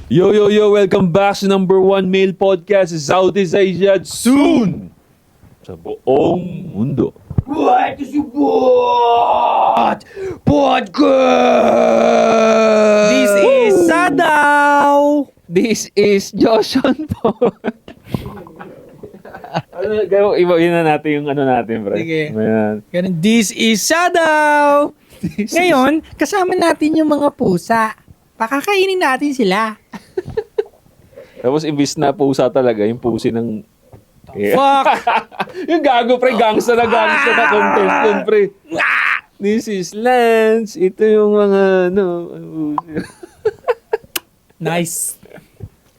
Yo, yo, yo, welcome back sa number one male podcast sa Southeast Asia soon! Sa buong mundo. What is your what? Podcast! This is Sadaw! This is Joshon po. Ibahin na natin yung ano natin, bro. Sige. Ayan. Ganun, this is Sadaw! Ngayon, kasama natin yung mga pusa. Pakakainin natin sila. Tapos imbis na pusa talaga, yung pusi ng... Fuck! yung gago, pre. Gangsta na contest yun, pre. This is Lance. Ito yung mga, Nice.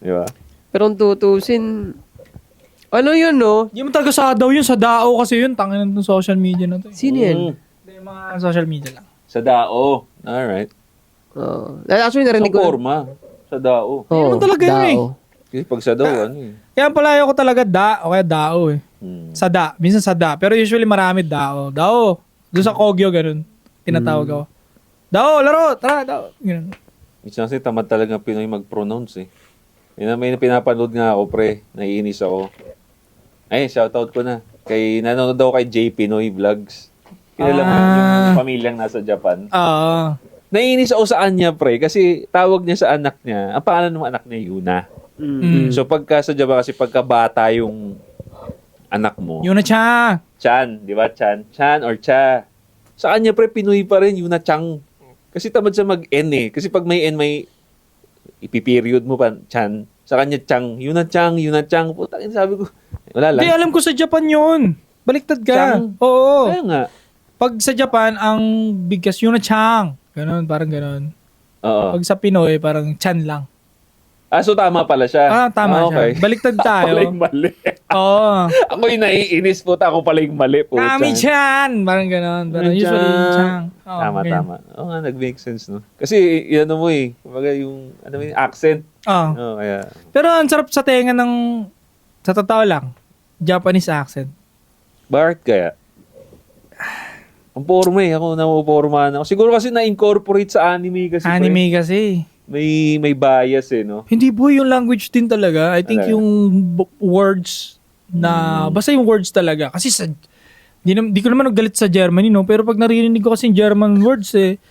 Di ba? Pero kung tutusin, ano yun, no? Yung talaga Sadaw yun, Sadao kasi yun. Tangin ng social media na to. Sino yan? Hindi, yung mga social media lang. Sa Dao. Alright. Actually, narinig Sa ko. forma. Sa Dao. Oo, Yun talaga yun eh. Dao. Kasi pag sa Dao, ano eh. Kaya pala ko talaga o kaya Dao eh. Sada. Minsan Sada. Pero usually marami Dao. Dao. Doon sa Kogyo, ganun. Tinatawag ako. Dao, laro! Tara, Dao. Ganun. Minsan kasi tamad talaga Pinoy mag-pronounce eh. May pinapanood nga ako, pre. Naiinis ako. Ay, shoutout ko na. Nanonood daw kay J. Pinoy Vlogs. Kilala mo yun, yung pamilyang nasa Japan. Oo. Naiinis ako sa kanya, pre. Kasi tawag niya sa anak niya. Ang pangalan ng anak niya, Yuna. So pagka sa Japan, kasi pagka bata yung anak mo. Yun na siya. Chan, di ba? Chan or Cha. Sa kanya, pre, Pinoy pa rin, Yuna Chang. Kasi tamad siya mag-N eh. Kasi pag may N, may ipiperiod mo pa, Chan. Sa kanya, Chang. Yuna Chang. Puta, sabi ko, wala lang. Hindi, alam ko sa Japan yun. Baliktad ka. Chang. Oo. Kaya nga. Pag sa Japan, ang bigkas yun na Chang. Ganon, parang ganon. Oo. Pag sa Pinoy, parang Chan lang. So tama pala siya. Tama okay. siya. Baliktad Ako pala tayo. yung mali. Oo. Ako yung naiinis po. Ako pala yung mali po. Kami-chan! Parang ganon. Pero usually, Chang. Oo, Tama, ganyan. tama. Oo nga, nag-make sense, no? Kasi, yan mo eh. Kumbaga yung, yung accent. Oo. Oo, kaya. Pero ang sarap sa tenga ng, sa totoo lang, Japanese accent. Bakit kaya? Ang porma eh. Ako namuporma na ako. Siguro kasi na-incorporate sa anime kasi. Anime kasi. May bias eh, no? Hindi boy, yung language din talaga. I think Talaga? yung words na, basta yung words talaga. Kasi sa, di ko naman nagalit sa Germany, no? Pero pag naririnig ko kasi yung German words, eh,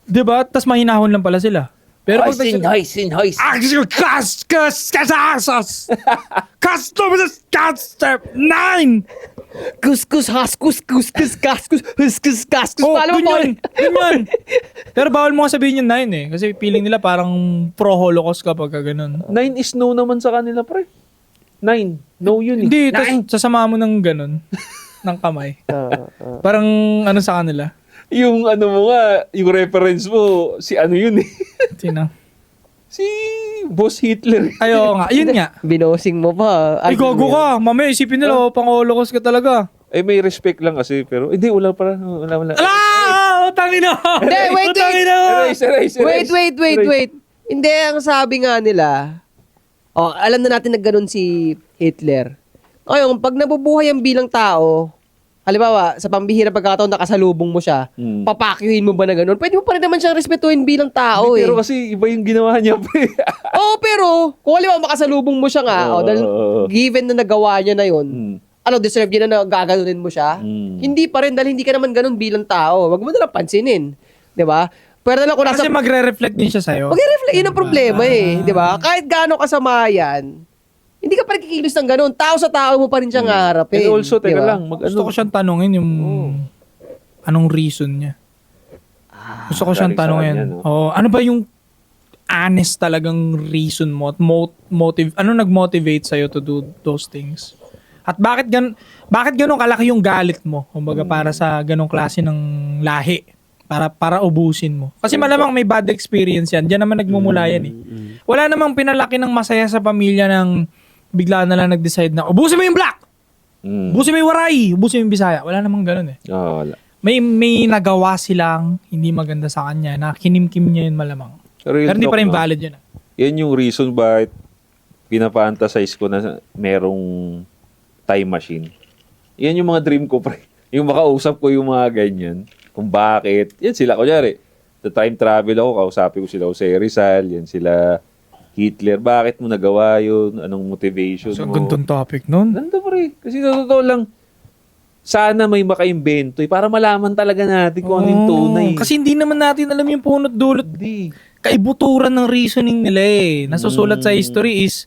diba? Tas mahinahon lang pala sila. Pero pag Heisin. Kuskus, haskus, kuskus, kaskus, huskus, kaskus. Oh, Paano mo ganyan. Ganyan. Pero bawal mo nga sabihin yung 9 eh. Kasi feeling nila parang pro-holocaust kapag ganun. 9 is no naman sa kanila, pre. 9. No yun eh. Hindi, tas sasama mo ng ganun. ng kamay. Parang ano sa kanila. Yung ano mo nga, yung reference mo, si ano yun eh. Sino? Si Boss Hitler. Ayo nga. Ayun nga. Binosing mo pa. Ay, gago ka. Mamaya isipin nila, pang-holocaust ka talaga. Eh, may respect lang kasi, pero, hindi, wala para. Wala. Ala! Utangin na! Hindi, wait. Erase. Wait. Hindi, ang sabi nga nila, alam na natin na ganun si Hitler. Ngayon, pag nabubuhay ang bilang tao, halimbawa, sa pambihirang pagkakataon nakasalubong mo siya, papakyuhin mo ba na ganun? Pwede mo pa rin naman siyang respetuhin bilang tao Pero kasi iba yung ginawa niya, pre. Oo, pero kung halimbawa makasalubong mo siya nga, dahil given na nagawa niya na yun, deserve niya na gaganunin mo siya? Hindi pa rin, dahil hindi ka naman ganun bilang tao. Wag mo na lang pansinin. Di ba? Pero na lang kung nasa... Kasi magre-reflect din siya sa'yo. Mag-reflect, yun ang problema eh. Di ba? Kahit gaano kasama yan, hindi ka pa rin kikilos ng ganun. Tao sa tao mo pa rin siyang haharapin. And also, teka diba? lang, Gusto ko siyang tanungin yung anong reason niya. Gusto ko siyang galing sa tanungin. kanya, no? Ano ba yung honest talagang reason mo at ano nag-motivate sa'yo to do those things? At bakit ganun kalaki yung galit mo? Kumbaga para sa ganung klase ng lahi. Para ubusin mo. Kasi malamang may bad experience yan. Diyan naman nagmumula yan eh. Wala namang pinalaki ng masaya sa pamilya ng bigla na lang nag-decide na, ubusin mo yung black! Ubusin mo yung waray! Ubusin mo yung bisaya. Wala namang ganun eh. Wala. May nagawa silang hindi maganda sa kanya na kinimkim niya yun malamang. Pero hindi pa rin valid yun. Yan yung reason bakit pinapa-antasize ko na merong time machine. Yan yung mga dream ko, pre. Yung makausap ko yung mga ganyan. Kung bakit. Yan sila, kunyari, the time travel ako, kausapin ko sila Jose Rizal, yan sila Hitler, bakit mo nagawa yun? Anong motivation So, mo? gantong topic nun. Nandun pre. Kasi sa totoo lang, sana may makaimbento para malaman talaga natin kung ano yung tunay. Kasi hindi naman natin alam yung punot dulot. Hindi. Kaibuturan ng reasoning nila eh. Nasusulat sa history is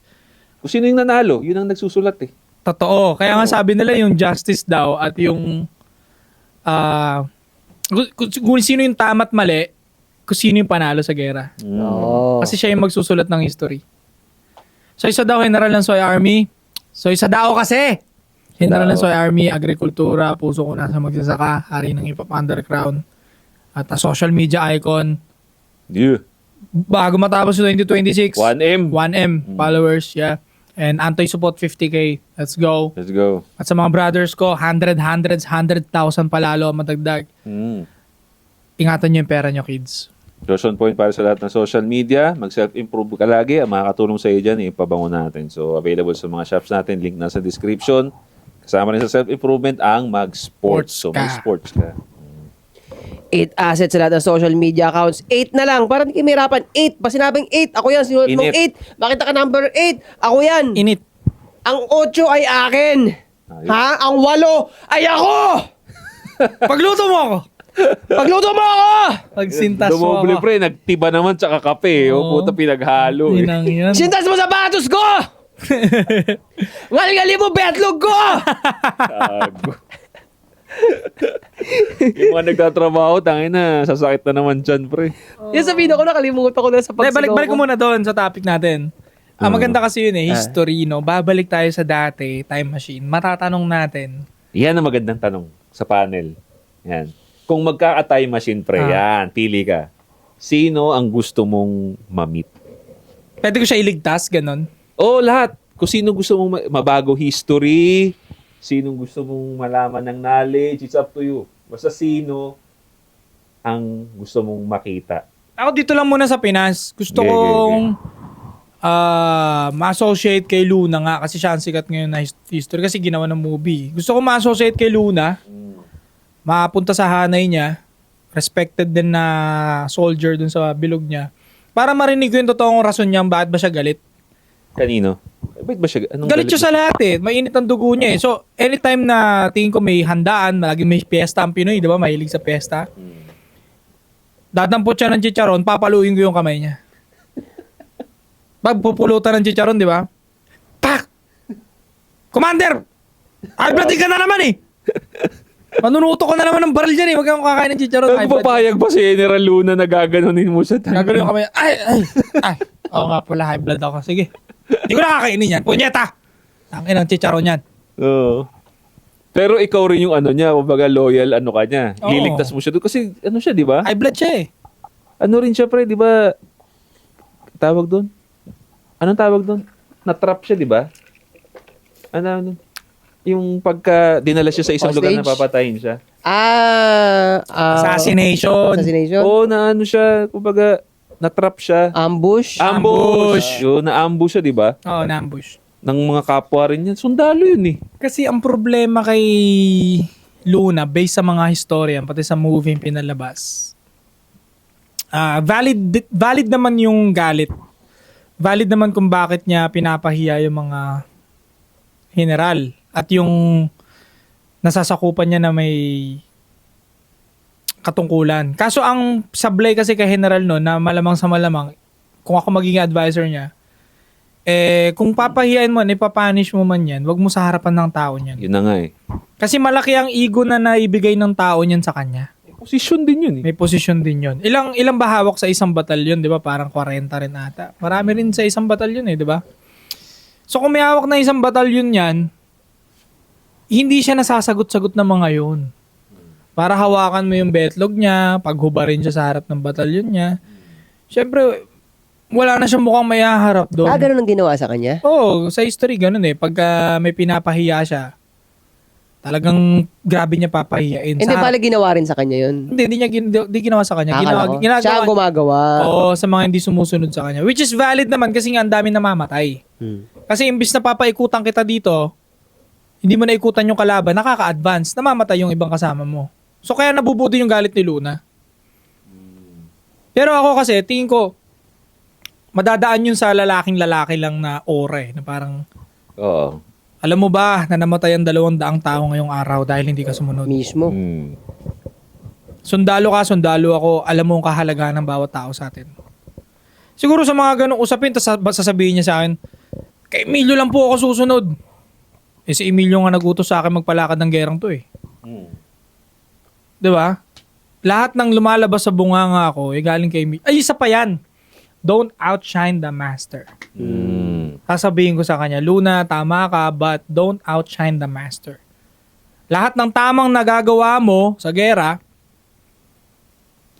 Kung sino yung nanalo, yun ang nagsusulat eh. totoo. Kaya nga sabi nila yung justice daw at yung kung sino yung tama at mali, kung sino yung panalo sa gera. Oo. Kasi siya yung magsusulat ng history. So isa daw general ng Soy Army. So isa daw kasi. General ng Soy Army, agrikultura, puso ko nasa magsasaka, hari ng hip hop underground, at a social media icon. Yeah. Bago matapos yung 2026, 1M. 1M followers, yeah. And anti-support 50K. Let's go. Let's go. At sa mga brothers ko, 100,000 palalo ang matagdag. Ingatan nyo yung pera nyo, kids. Josh on point para sa lahat ng social media. Mag-self-improve ka lagi. Ang makakatulong sa iyo dyan, ipabango natin. So, available sa mga shops natin. Link nasa description. Kasama rin sa self-improvement ang mag-sports. So, Ka. mag-sports ka. 8 assets sa lahat ng social media accounts. 8 na lang. Parang hindi kamirapan. 8. Pa sinabing 8. Ako yan. Sinulat mong Init. 8. Bakit ka number 8? Ako yan. Init. Ang 8 ay akin. Ayun. Ha? Ang 8 ay ako! Pagluto mo ako! Pagluto mo ako! Pagsintas mo Dumoble ako. pre, nagtiba naman tsaka kape. O Oo. puta pinaghalo eh. Inang yan. Sintas mo sapatos ko! Ngalgali mo betlog ko! Gago. Yung mga nagtatrabaho, tangin na, sasakit na naman dyan, pre. Yung sabihin ako, nakalimutan ko na sa Hindi, pagsigaw balik ko muna doon sa topic natin. Ang maganda kasi yun Ah. history, no? Babalik tayo sa dati, time machine. Matatanong natin. Yan ang magandang tanong sa panel. Yan. Kung magkaka-time machine, pre, yan, pili ka. Sino ang gusto mong ma-meet? Pwede ko siya iligtas, ganon. Oo, lahat. Kung sino gusto mong mabago history, sino gusto mong malaman ng knowledge, it's up to you. Basta sino ang gusto mong makita. Ako dito lang muna sa Pinas. Gusto Okay, kong ma-associate kay Luna nga kasi siya ang sikat ngayon na history kasi ginawa ng movie. Gusto ko ma-associate kay Luna. Mapunta sa hanay niya. Respected din na soldier dun sa bilog niya. Para marinig ko yung totoong rason niya bakit ba siya galit. Kanino? Bakit ba siya? Anong Galit siya sa lahat eh. Mainit ang dugo niya eh. So, anytime na tingin ko may handaan, lagi may piyesta ang Pinoy, di ba? Mahilig sa piyesta. Dadampot siya ng chicharon, papaluin ko yung kamay niya. Pag pupulutan ng chicharon, di ba? Pak! Commander! High-blooding ka na naman eh! Manunuto ko na naman ng baril dyan eh. Huwag kang kakain ng chicharon. Nagpapayag ba si General Luna na gaganunin mo siya? Gagawin yung kamay. Ay! Oo nga pala, high blood ako. Sige. Hindi ko nakakainin yan. Punyeta! Tangin ang chicharon yan. Oo. Pero ikaw rin yung ano niya, kumbaga loyal ano ka niya. Oo. Liligtas mo siya doon. Kasi ano siya, di ba? High blood siya eh. Ano rin siya, pre, di ba? Tawag doon? Anong tawag doon? Na-trap siya, di ba? Ano? Yung pagka dinala siya sa isang lugar na Hostage? papatayin siya. Assassination. Assassination. Oo, na ano siya, kumbaga, na-trap siya. Ambush. Ambush! Yun, na-ambush siya, di ba? Oo, na-ambush. Ng mga kapwa rin yan. Sundalo yun eh. Kasi ang problema kay Luna, based sa mga historian, pati sa movie yung pinalabas, valid naman yung galit. Valid naman kung bakit niya pinapahiya yung mga general. At yung nasasakupan niya na may katungkulan. Kaso ang sablay kasi kay general no, na malamang sa malamang, kung ako magiging advisor niya, kung papahiyain mo, ipapanish mo man yan, wag mo sa harapan ng tao niyan. Yun na nga eh. Kasi malaki ang ego na naibigay ng tao niyan sa kanya. Posisyon din yun eh. May posisyon din yun. Ilang ba hawak sa isang batalyon, di ba? Parang 40 rin ata. Marami rin sa isang batalyon eh, di ba? So kung may hawak na isang batalyon yan, hindi siya nasasagot-sagot ng mga yun. Para hawakan mo yung betlog niya, paghubarin siya sa harap ng batalyon niya. Siyempre, wala na siyang mukhang may haharap doon. Ganun ang ginawa sa kanya? Oo, sa history ganun eh. Pagka may pinapahiya siya, talagang grabe niya papahiyain. Hindi pala ginawa rin sa kanya yun. Hindi ginawa sa kanya. Akala ko. Siya ang gumagawa. Oo, sa mga hindi sumusunod sa kanya. Which is valid naman kasi nga ang dami namamatay. Kasi imbis na papaikutan kita dito, hindi mo naikutan yung kalaban, nakaka-advance, namamatay yung ibang kasama mo. So kaya nabubuti yung galit ni Luna. Pero ako kasi, tingin ko, madadaan yun sa lalaking-lalaki lang na aura na parang, Oo. alam mo ba na namatay ang 200 tao ngayong araw dahil hindi ka sumunod? Mismo. Mm. Sundalo ka, sundalo ako, alam mo ang kahalagahan ng bawat tao sa atin. Siguro sa mga ganong usapin, sasabihin niya sa akin, kay Emilio lang po ako susunod. Eh si Emilio nga nagutos sa akin magpalakad ng gerang to eh. Mm. Di ba? Lahat ng lumalabas sa bunganga ako, galing kay Emilio. Ay, isa pa yan. Don't outshine the master. Mm. Sasabihin ko sa kanya, Luna, tama ka, but don't outshine the master. Lahat ng tamang nagagawa mo sa gera,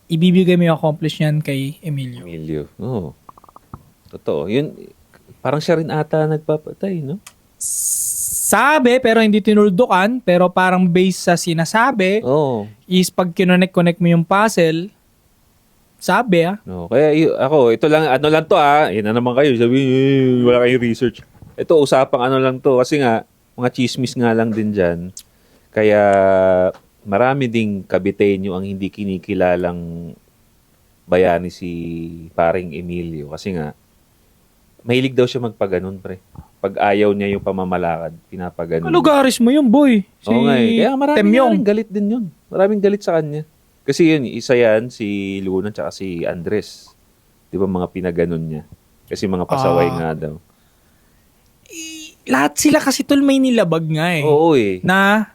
ibibigay mo yung accomplish niyan kay Emilio. Emilio. Oo. Totoo. Yun, parang siya rin ata nagpapatay, no? Sabi, pero hindi tinuldukan, pero parang based sa sinasabi, Oo. is pag kinonect-connect mo yung puzzle, sabi No, kaya ako, ito lang, ano lang to yun na naman kayo, sabi, wala kayong research. Ito, usapang ano lang to, kasi nga, mga chismis nga lang din dyan. Kaya, marami ding Kabiteño ang hindi kinikilalang bayani si paring Emilio. Kasi nga, mahilig daw siya magpaganon, pre. Pag ayaw niya yung pamamalakad, pinapaganon. lugaris mo yun, boy. Si Oo nga eh. Kaya Temyong. maraming galit din yun. Maraming galit sa kanya. Kasi yun, isa yan, si Luna tsaka si Andres. Di ba mga pinaganon niya? Kasi mga pasaway nga daw. Lahat sila kasi tol may nilabag nga eh. Oo eh. Na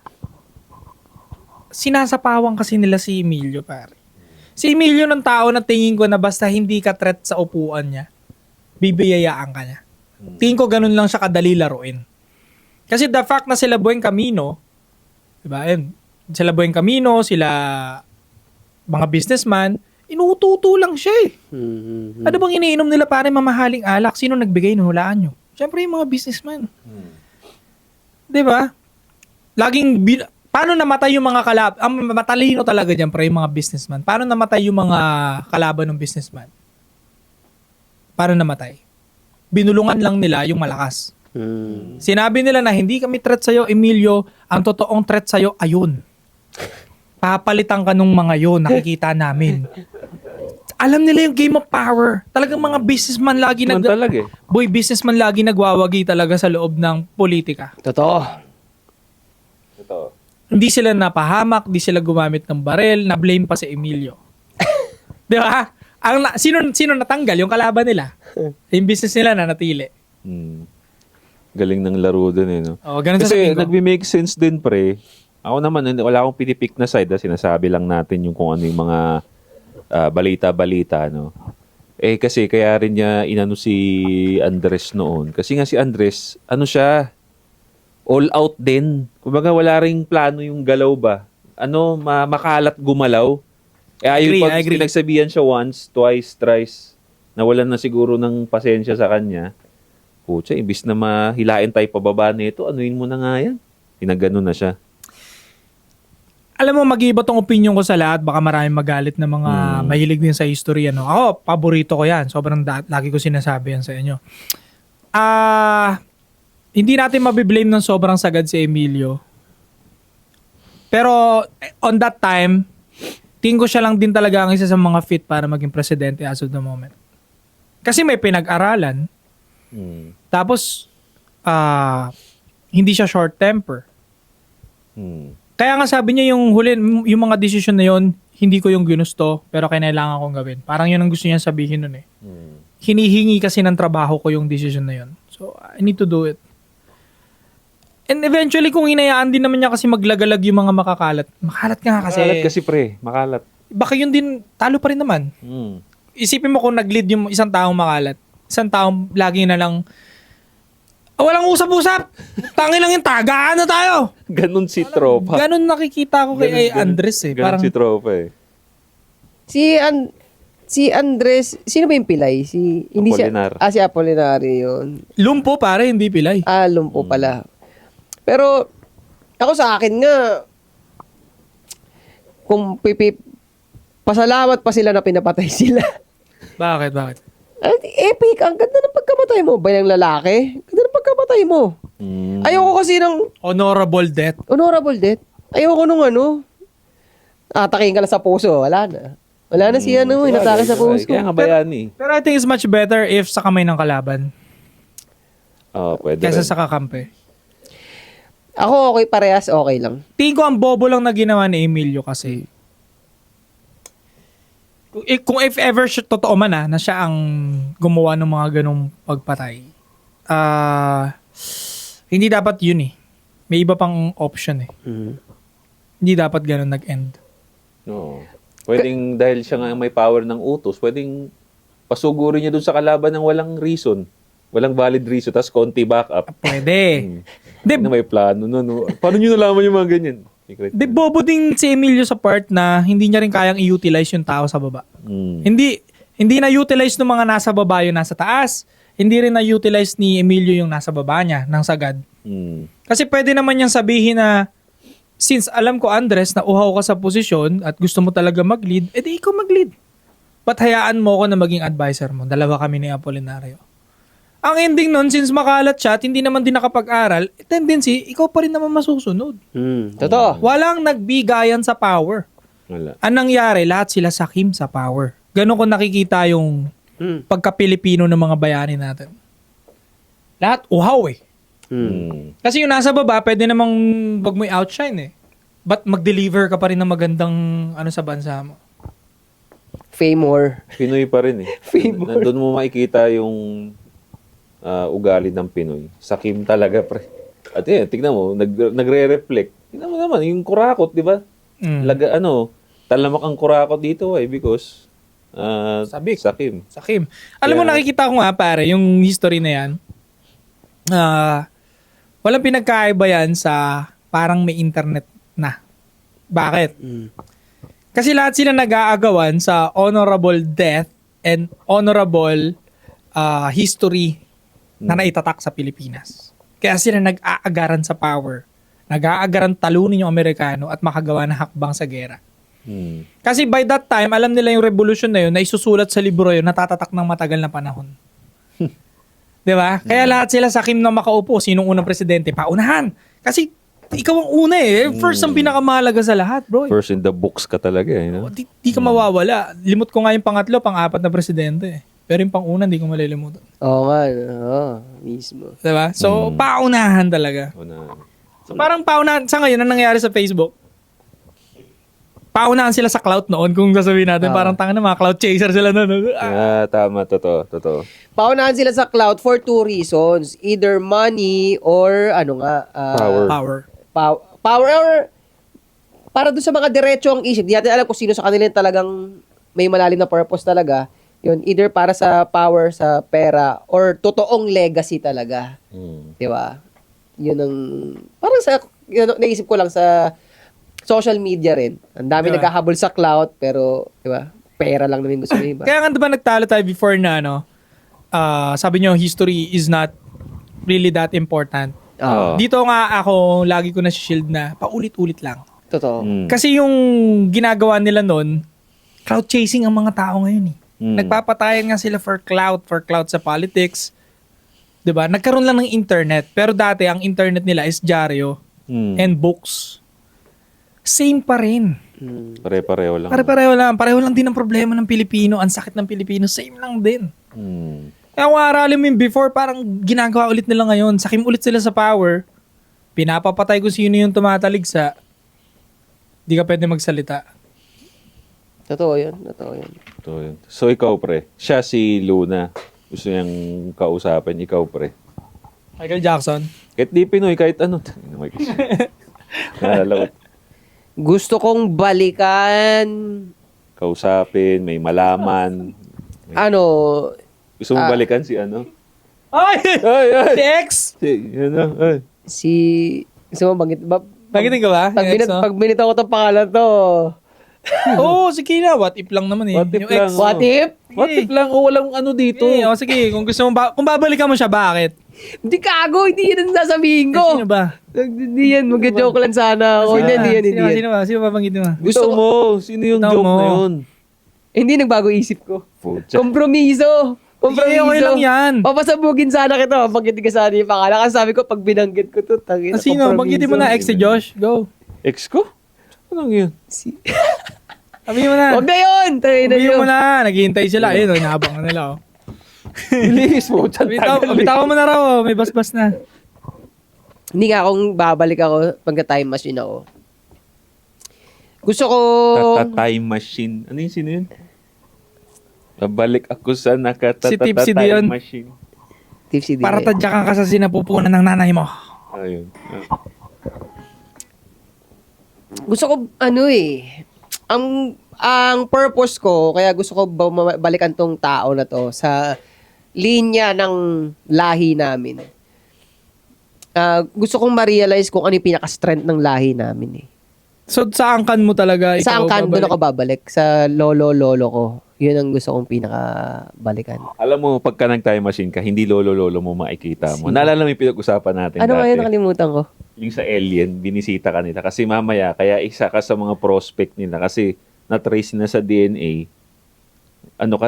sinasapawang kasi nila si Emilio, pare. Si Emilio ng tao na tingin ko na basta hindi ka threat sa upuan niya, bibiyayaan ka niya. Tingin ko ganun lang siya kadali laruin. Kasi the fact na sila Buen Camino, diba? Yun, sila Buen Camino, sila mga businessman, inututo lang siya eh. Mhm. Ano bang iniinom nila pare mamahaling alak? Sino nagbigay ng hulaan nyo? Siyempre yung mga businessman. Diba? Paano namatay yung mga matalino talaga dyan pre, yung mga businessman. Paano namatay yung mga kalaban ng businessman? Paano namatay? Binulungan lang nila yung malakas. Mhm. Sinabi nila na hindi kami threat sa'yo, Emilio. Ang totoong threat sa'yo, ayun. Papalitan ka nung mga yun, nakikita namin. Alam nila yung game of power. Talagang mga businessman lagi Man talaga eh. Boy, businessman lagi nagwawagi talaga sa loob ng politika. Totoo. Ito. Hindi sila napahamak, hindi sila gumamit ng barel, na-blame pa si Emilio. Di ba? Sino natanggal? Yung kalaban nila. Yung business nila na natili. Galing ng laro dun eh, no? Ganun Kasi sasabihin ko. nagme-make sense din, pre. Ako naman, wala akong pinipick na side. Sinasabi lang natin yung kung ano yung mga balita-balita, no? Eh, kasi kaya rin niya inano si Andres noon. Kasi nga si Andres, ano siya, all out din. Kumbaga wala ring plano yung galaw ba. Makalat gumalaw. Eh, I pag agree. pinagsabihan siya once, twice, thrice, nawalan na siguro ng pasensya sa kanya. Pucha, imbis na mahilain tayo pababa nito, anuin mo na nga yan. Pinagano na siya. Alam mo, mag-iiba tong opinion ko sa lahat. Baka maraming magalit na mga mahilig din sa history. Ano? Ako, paborito ko yan. Sobrang lagi ko sinasabi yan sa inyo. Hindi natin mabiblame ng sobrang sagad si Emilio. Pero on that time, tingin ko siya lang din talaga ang isa sa mga fit para maging presidente as of the moment. Kasi may pinag-aralan. Tapos, hindi siya short temper. Kaya nga sabi niya yung yung mga decision na yun, hindi ko yung ginusto, pero kailangan kong gawin. Parang yun ang gusto niya sabihin nun eh. Hinihingi kasi ng trabaho ko yung decision na yun. So, I need to do it. And eventually, kung hinayaan din naman niya kasi maglagalag yung mga makakalat. Makalat nga kasi. Makalat kasi, pre. Makalat. Baka yun din, talo pa rin naman. Isipin mo kung nag-lead yung isang taong makalat. Isang taong lagi na lang, walang usap-usap. Tangin lang yung tagaan na tayo. Ganon si Tropa. Ganon nakikita ko kay Andres eh. Ganon Parang, si Tropa eh. Si Andres, sino ba yung pilay? Hindi Apolinar. Si Apolinario yun. lumpo pare, hindi pilay. Lumpo pala. Pero, ako sa akin nga, kung pasalamat pa sila na pinapatay sila. Bakit? Epic, ang ganda ng pagkamatay mo. Bayang lalaki, ang ganda ng pagkamatay mo. Ayoko kasi ng Honorable death. honorable death. Ayoko nung atakin ka lang sa puso. Wala na. Wala na si ano, inatake sa post ko. Kaya nga bayani. Pero I think it's much better if sa kamay ng kalaban Pwede kaysa rin. sa kakampi. Ako okay, parehas okay lang. Tingin ko ang bobo lang na ginawa ni Emilio kasi kung if ever totoo man na siya ang gumawa ng mga ganong pagpatay, hindi dapat yun eh. May iba pang option eh. Hindi dapat ganon nag-end. No. Pwedeng dahil siya nga may power ng utos, pwedeng pasugurin niya dun sa kalaban ng walang reason. Walang valid reason, tapos konti backup. Pwede. Di, na may plano. No. Paano nyo nalaman yung mga ganyan? Secret. Di bobo din si Emilio sa part na hindi niya rin kayang i-utilize yung tao sa baba. Hindi na-utilize ng mga nasa baba yung nasa taas. Hindi rin na-utilize ni Emilio yung nasa baba niya, ng sagad. Kasi pwede naman niyang sabihin na since alam ko, Andres, na uhaw ka sa posisyon at gusto mo talaga mag-lead, edi ikaw mag-lead. Ba't hayaan mo ko na maging advisor mo? Dalawa kami ni Apolinario. Ang ending nun, since makalat siya at hindi naman din nakapag-aral, tendency, ikaw pa rin naman masusunod. Totoo. Walang nagbigayan sa power. Wala. Ang nangyari, lahat sila sakim sa power. Ganon ko nakikita yung pagka-Pilipino ng mga bayani natin. Lahat uhaw eh. Kasi yung nasa baba, pwede namang wag mo i-outshine eh. But mag-deliver ka pa rin ng magandang sa bansa mo. Fame or Pinoy pa rin eh. Favor. Nandun mo makikita yung ugali ng Pinoy. Sakim talaga, pre. At yun, tignan mo, nagre-reflect. Tignan mo naman, yung kurakot, di ba? Talamak ang kurakot dito because Sabik. sakim. Sakim. Alam mo, nakikita ko nga pare, yung history na yan, walang pinagkaiba yan sa parang may internet na. Bakit? Kasi lahat sila nag-aagawan sa honorable death and honorable history na naitatak sa Pilipinas. Kaya sila nag-aagaran sa power. Nag-aagaran talunin yung Amerikano at makagawa ng hakbang sa gera. Kasi by that time, alam nila yung revolution na yun na isusulat sa libro yun, natatatak ng matagal na panahon. Di ba? Kaya lahat sila sakim na makaupo. Sinong unang presidente? Paunahan. Kasi ikaw ang una eh. First ang pinakamahalaga sa lahat, bro. First in the books ka talaga eh. No? Di ka mawawala. Limot ko nga yung pangatlo, pang-apat na presidente eh. Pero yung pang-una, hindi ko malilimutan. Oo nga, mismo. Diba? So, paunahan talaga. So, parang paunahan. Sa ngayon, ang nangyayari sa Facebook, paunahan sila sa clout noon kung sasabihin natin. Parang tanga na mga clout chaser sila noon. Tama. Totoo. Paunahan sila sa cloud for two reasons. Either money or Power. Power or para doon sa mga diretso ang isip. Di natin alam kung sino sa kanila talagang may malalim na purpose talaga. Yun, either para sa power, sa pera, or totoong legacy talaga. Di ba? Yun ang, parang sa, naisip ko lang sa social media rin. Ang dami naghahabol sa clout, pero, di ba? Pera lang namin gusto ng iba. Kaya nga diba nagtalo tayo before na, sabi nyo, history is not really that important. Dito nga ako, lagi ko na-shield na, paulit-ulit lang. Totoo. Kasi yung ginagawa nila nun, clout chasing ang mga tao ngayon eh. Nagpapatayan nga sila for clout sa politics. 'Di ba? Nagkaroon lang ng internet, pero dati ang internet nila is dyaryo and books. Same pa rin. Pare-pareho lang. Pareho lang din ang problema ng Pilipino, ang sakit ng Pilipino, same lang din. Kaya kung aralin mo yung before, parang ginagawa ulit nila ngayon. Sakim ulit sila sa power. Pinapapatay ko sino yung tumataligsa. Di ka pwede magsalita. Totoo yun. So, ikaw, pre. Siya si Luna. Gusto niyang kausapin. Ikaw, pre. Michael Jackson. Kahit di Pinoy, kahit ano. Naalala ko. Gusto kong balikan, Kausapin, may malaman. Gusto mong balikan si ano? Ay! Ay! Si X! gusto mo Nagitin ka ba? Pag binitaw ko itong pangalan to, Oo, sige na. What if lang naman eh. What if Yung lang? ex. what if? What if lang? O walang ano dito. Sige. Kung gusto mo kung babalikan mo siya, bakit? Hindi kago, hindi yan ang sasabihin ko. Sino ba? Hindi yan, mag-joke lang sana ako. Hindi yan. Sino ba banggitin mo? Gusto mo? Sino yung Gusto joke mo? na yun? Hindi nagbago isip ko. Pucha. Kompromiso. Sige, okay lang yan. Papasabugin sana kita. Pagkitin ka sana yung pangalan. Kasi sabi ko, pag binanggit ko to, tangina. Sino? Banggitin mo na ex si Josh. Go. Ex ko? Anong yun? Sabihin mo na. Huwag na yun! Tayo na Sabihin yun. mo na. Naghihintay sila. Ayun, inabang na nila. Oh. Bilis mo. Bitawan mo na raw. Oh. May basbas na. Hindi nga akong babalik ako pagka-time machine ako. Gusto ko... Time machine. Ano yung sino yun? Babalik ako sa Si Tipsy time Dion. machine. Tipsy din. Para tadyakan ka sa sinapupunan ng nanay mo. Ayun. Gusto ko, ang purpose ko, kaya gusto ko balikan tong tao na to sa linya ng lahi namin. Gusto kong ma-realize kung ano yung pinaka-strength ng lahi namin eh. So, sa angkan mo talaga ikaw Sa angkan, doon babalik? ako babalik. Sa lolo ko. Yun ang gusto kong pinaka-balikan. Alam mo, pagka nag-time machine ka, hindi lolo-lolo mo makikita mo. Sino? Naalala mo yung pinag-usapan natin Ano nga dati? yun, nakalimutan ko? Yung sa alien, binisita ka nila. Kasi mamaya, kaya isa ka sa mga prospect nila. Kasi na-trace na sa DNA,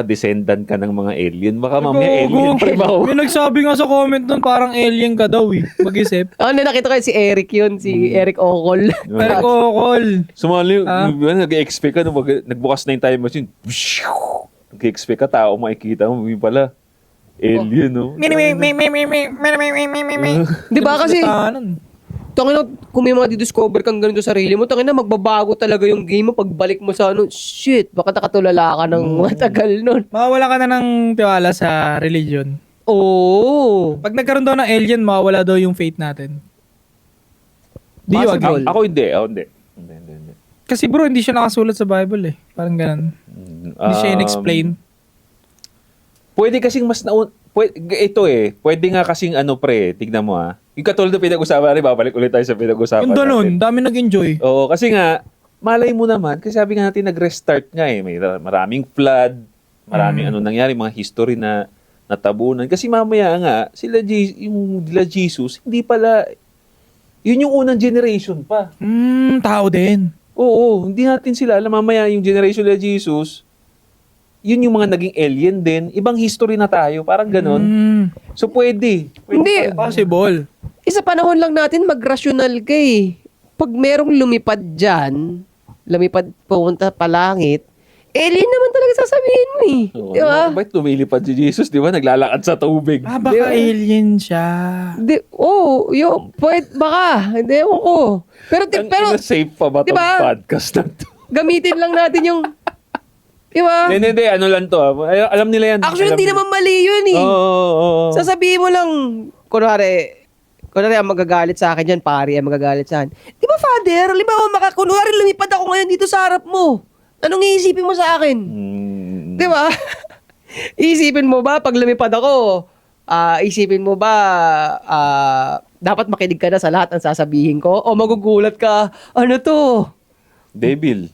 descendant ka ng mga alien. Baka mamaya alien pa rin ako. May nagsabi nga sa comment nun, parang alien ka daw eh. Mag-isip. Nakita ko yun, si Eric yun. Si Eric Ocol. Pero kokol. Sumali, Ah. nag-expect ka, nagbukas na yung time machine. Nag-expect ka, tao makikita mo. Yung pala, alien, no? Di ba kasi, Tanan. tangina, kung may mga didiscover kang ganito sa sarili mo, tangina, magbabago talaga yung game mo pagbalik mo sa shit, baka nakatulala ka ng matagal nun. Mawawala ka na ng tiwala sa religion. Oo. Pag nagkaroon daw ng alien, mawawala daw yung faith natin. Di you Possible. agree? Ako hindi. Hindi. Kasi bro, hindi siya nakasulat sa Bible eh. Parang ganun. Hindi siya in-explain. Pwede kasing mas pwede nga kasing tignan mo yung katulad na pinag-usapan natin, babalik ulit tayo sa pinag-usapan Yung ganun, natin. dami nag-enjoy. Oo, kasi nga, malay mo naman, kasi sabi nga natin, nag-restart nga may maraming flood, maraming nangyari, mga history na natabunan. Kasi mamaya nga, yung Jesus, hindi pala, yun yung unang generation pa. Tao din. Oo, hindi natin sila alam. Mamaya yung generation nila Jesus, yun yung mga naging alien din. Ibang history na tayo. Parang ganon. So, pwede. Hindi. Possible. Isa panahon lang natin mag-rational ka eh. Pag merong lumipad dyan, lumipad pumunta pa langit, alien naman talaga sasabihin mo eh. Oo, Di ba? Bakit lumilipad si Jesus? Di ba? Naglalakad sa tubig. Baka Di ba? alien siya. Baka. Hindi, ewan ko. Pero, pero Safe pa ba Di itong ba? podcast na to? gamitin lang natin yung, di ba? Hindi. Ano lang to. Alam nila yan. Actually, Alam hindi nila. naman mali yun eh. Oo. Sasabihin mo lang, kunwari ang magagalit sa akin yan, pari ang magagalit sa akin. Di ba, Father? Kunwari lumipad ako ngayon dito sa harap mo. Anong iisipin mo sa akin? Di ba? Iisipin mo ba, pag lumipad ako, isipin mo ba, dapat makinig ka na sa lahat ng sasabihin ko? O magugulat ka, ano to? Devil.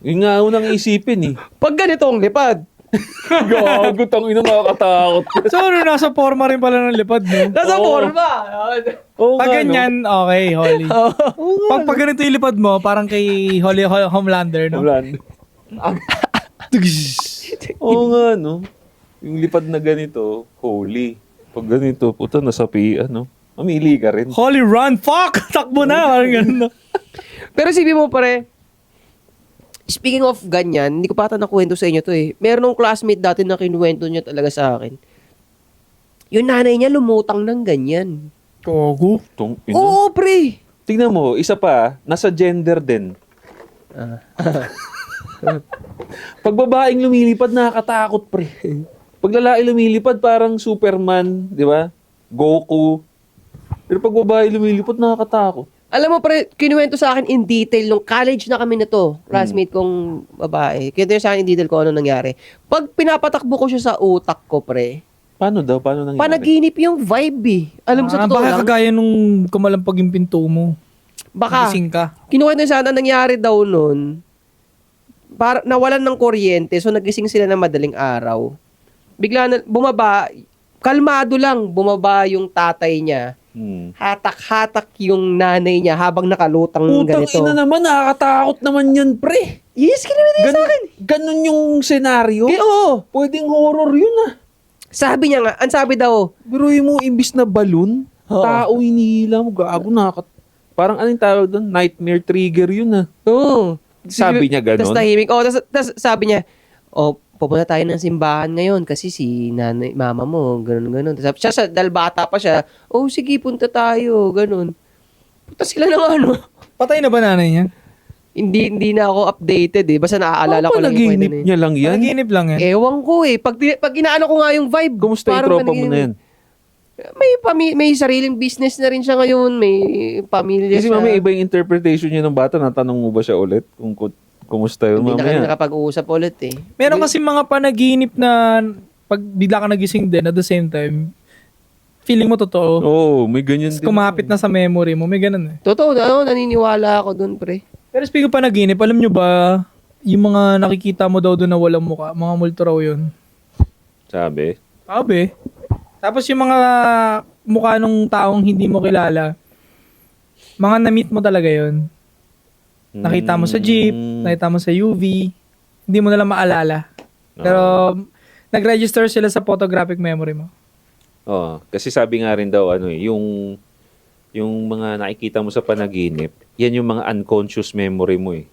Yung nga unang isipin eh. Pag ganitong lipad, Gago, tangina, nakakatakot. So, nasa forma rin pala ng lipad, no? nasa Oo. forma. Oo Pag nga, no? ganyan, okay, Holly. Pag ganito yung lipad mo, parang kay Holly Homelander, no? Wala. Oo nga, no? Yung lipad na ganito, holy. Pag ganito, puta, nasapian, no? Mamili ka rin. Holly, run! Fuck! Takbo na! Parang ganun, no? Pero isipin mo pare, speaking of ganyan, hindi ko pa ata nakuwento sa inyo to eh. Meron ng classmate dati na kinuwento niya talaga sa akin. Yung nanay niya lumutang ng ganyan. Togo. Oo, pre. Tingnan mo, isa pa, nasa gender din. Pag babaeng lumilipad, nakakatakot, pre. Pag lalaki lumilipad, parang Superman, di ba? Goku. Pero pag babae lumilipad, nakakatakot. Alam mo, pre, kinuwento sa akin in detail nung college na kami na to, classmate kong babae. Kinuwento sa akin in detail kung ano nangyari. Pag pinapatakbo ko siya sa utak ko, pre, Paano daw? Paano nangyari? panaginip yung vibe eh. Alam mo sa totoo baka lang, kagaya nung kumalampag yung pinto mo. baka, Gising ka. kinuwento sana nangyari daw nun, para nawalan ng kuryente, so nagising sila na madaling araw. Bigla na, bumaba, kalmado lang, bumaba yung tatay niya. Hatak-hatak yung nanay niya habang nakalutang Putang ganito. ina naman, nakakatakot naman yan, pre. Yes, kinuwento niya sa akin. Ganun yung senaryo? Oo. Pwedeng horror yun ah. Sabi niya nga, ang sabi daw, Pero yung mo, imbis na balloon, Oo. tao inihila mo, gago, parang anong tawag doon? Nightmare trigger yun ah. oo. Sabi niya Tapos ganon? tahimik. Tapos sabi niya, pupunta tayo ng simbahan ngayon kasi si nanay, mama mo, ganun. Tapos dahil bata pa siya, sige, punta tayo, ganun. Punta sila ng ano. Patay na ba nanay niya? Hindi na ako updated eh. Basta naaalala ko lang yung kwento Panaginip na yun. niya lang yan? Panaginip lang yan. Ewan ko eh. Pag inaano ko nga yung vibe. Kumusta yung parang tropa mo na yan? May sariling business na rin siya ngayon. May pamilya Kasi siya. iba yung interpretation niya ng bata. Natanong mo ba siya ulit? Kumusta yun Hindi na kami mamaya? nakapag-uusap ulit eh. Meron kasi mga panaginip na pag bigla ka nagising din at the same time, feeling mo totoo. May ganyan din. Kumapit na sa memory mo. May ganun eh. Totoo, naniniwala ako dun, pre. Pero speaking of panaginip, alam nyo ba, yung mga nakikita mo daw doon na walang muka, mga multo raw yun. Sabi? Sabi. Tapos yung mga mukha nung taong hindi mo kilala, mga na-meet mo talaga yun. Nakita mo sa jeep, nakita mo sa UV, hindi mo na lang maalala. Pero nag-register sila sa photographic memory mo. Kasi sabi nga rin daw, yung mga nakikita mo sa panaginip, yan yung mga unconscious memory mo eh.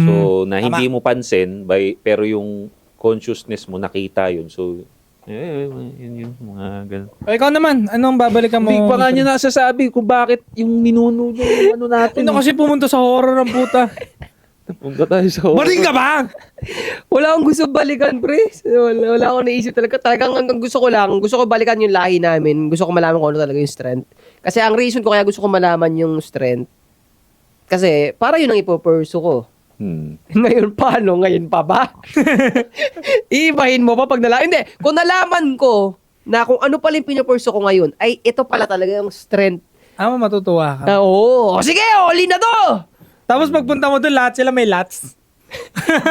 So, na hindi mo pansin, pero yung consciousness mo nakita yun. So, yun yung mga ganun. O ikaw naman, anong babalikan mo? Hindi pa nga niya nasasabi kung bakit yung ninuno niya yung natin. Ano kasi pumunta sa horror ng puta? Punta tayo sa Baling ka ba? Wala akong gusto balikan, pre. Wala akong naisip talaga. Talagang ang gusto ko balikan yung lahi namin. Gusto ko malaman kung ano talaga yung strength. Kasi ang reason ko kaya gusto ko malaman yung strength, kasi para yun ang ipopursue ko. Ngayon paano? Ngayon pa ba? Iibahin mo pa pag nalaman? Hindi. Kung nalaman ko na kung ano pala yung pinupurso ko ngayon, ay ito pala talaga yung strength. Matutuwa ka. Oo. Sige, oli na to! Tapos pagpunta mo doon, lahat sila may lats.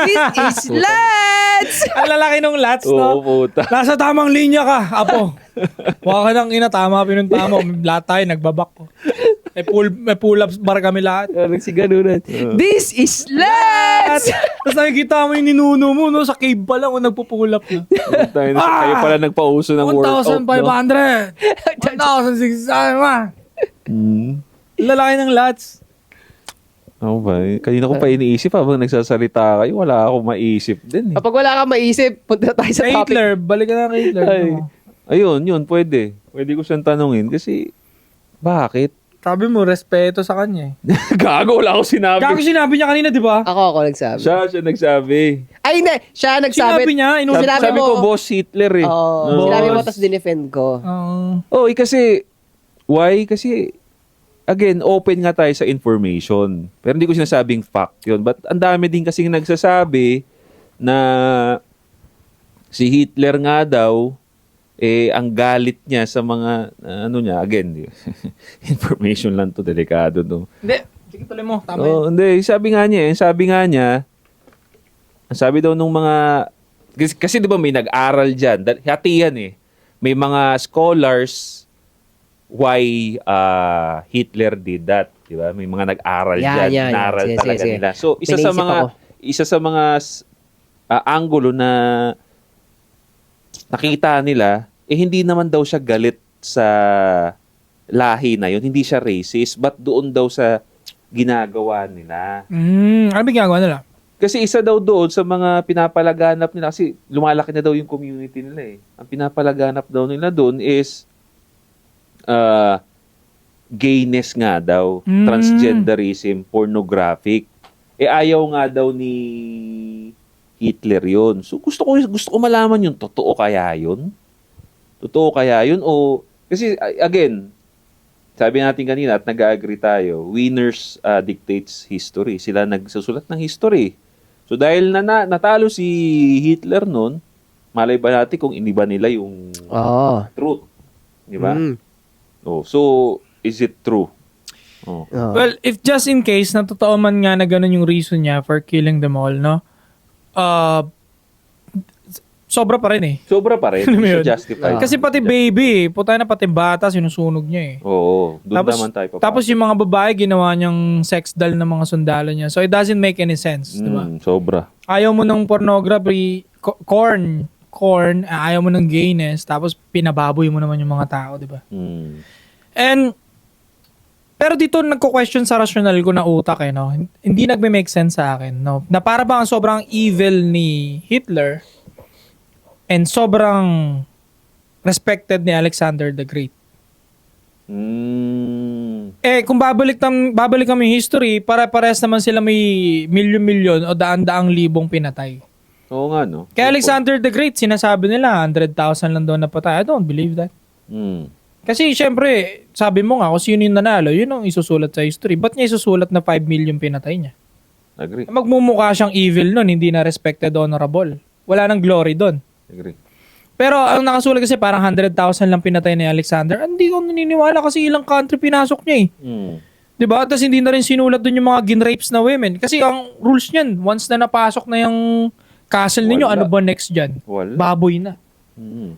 This is Lats! Ang lalaki ng lats, Oo, no? puta. Nasa tamang linya ka, apo. Huwag ka nang ina, tama pinunta mo. Lahat tayo, nagbabak ko. May pull-ups bar kami lahat. Nagsiganunan. This is Lats! Tapos nakikita mo yung ninuno mo, no? Sa cave pa lang, nagpo-pull up na. Kayo pala nagpauso ng workout, no? 1,500! 1,600! Lalaki ng lats. Ako ba? Kanina ko pa iniisip habang nagsasalita kayo. Wala akong maisip din. Kapag wala kang maisip, punta tayo sa Sa topic. Hitler, balik ka na kay Hitler. Ay. no? Ayun, yun, pwede. Pwede ko siyang tanungin kasi bakit? Sabi mo, respeto sa kanya eh. Gago, wala akong sinabi. Gago sinabi niya kanina, di ba? Ako nagsabi. Siya nagsabi. Ay, hindi. Siya nagsabi. Sinabi niya, Sabi ko, boss Hitler eh. Oo. No. Sinabi mo, tapos dinefend ko. Kasi, why? Kasi, again, open nga tayo sa information. Pero hindi ko sinasabing fact yun. But ang dami din kasing nagsasabi na si Hitler nga daw, ang galit niya sa mga, again, information lang to, delikado to. Hindi, sige tuloy mo. Tama yun. Hindi, sabi nga niya, ang sabi daw nung mga, kasi di ba may nag-aral dyan, hati yan eh. May mga scholars why Hitler did that, di ba? May mga nag-aral dyan, naral Sige, talaga sige. nila. So, isa sa mga anggulo na nakita nila, hindi naman daw siya galit sa lahi na yun. Hindi siya racist, but doon daw sa ginagawa nila. Ano ba ginagawa nila? Kasi isa daw doon sa mga pinapalaganap nila, kasi lumalaki na daw yung community nila eh. Ang pinapalaganap daw nila doon is gayness nga daw, transgenderism, pornographic. Ayaw nga daw ni Hitler yun. So gusto ko malaman yung totoo kaya yun? Totoo kaya yun? O, kasi again, sabi natin kanina at nag-agree tayo, winners dictates history. Sila nagsusulat ng history. So dahil natalo si Hitler noon, malay ba natin kung iniba nila yung truth? Di ba? So, is it true? Well, if just in case na totoo man nga na ganun yung reason niya for killing them all, no? Sobra pa rin eh. Sobra pa rin. Hindi siya justified. Kasi pati baby, putay na pati bata, sinusunog niya eh. Oo. Doon naman tayo papasok. Tapos yung mga babae, ginawa niyang sex doll ng mga sundalo niya. So it doesn't make any sense, di ba? Sobra. Ayaw mo ng pornography, corn, ayaw mo ng gayness, tapos pinababoy mo naman yung mga tao, di ba? And Pero dito nagko-question sa rational ko na utak no. Hindi nagme-make sense sa akin, no. Na para bang sobrang evil ni Hitler and sobrang respected ni Alexander the Great. Kung babalik kami history, para-parehas naman sila may milyon-milyon o daan-daang libong pinatay. Oo nga, no? Kaya Alexander the Great, sinasabi nila 100,000 lang daw napatay. I don't believe that. Kasi syempre, sabi mo nga, kung sino yung nanalo, yun ang isusulat sa history. Ba't niya isusulat na 5 million pinatay niya? Agree. Magmumukha siyang evil nun, hindi na respected, honorable. Wala nang glory doon. Agree. Pero ang nakasulat kasi parang 100,000 lang pinatay ni Alexander. Hindi ko naniniwala kasi ilang country pinasok niya eh. Diba? Tapos hindi na rin sinulat doon yung mga ginrapes na women. Kasi ang rules niyan, once na napasok na yung castle ninyo, Wala. ano ba next dyan? Wala. Baboy na.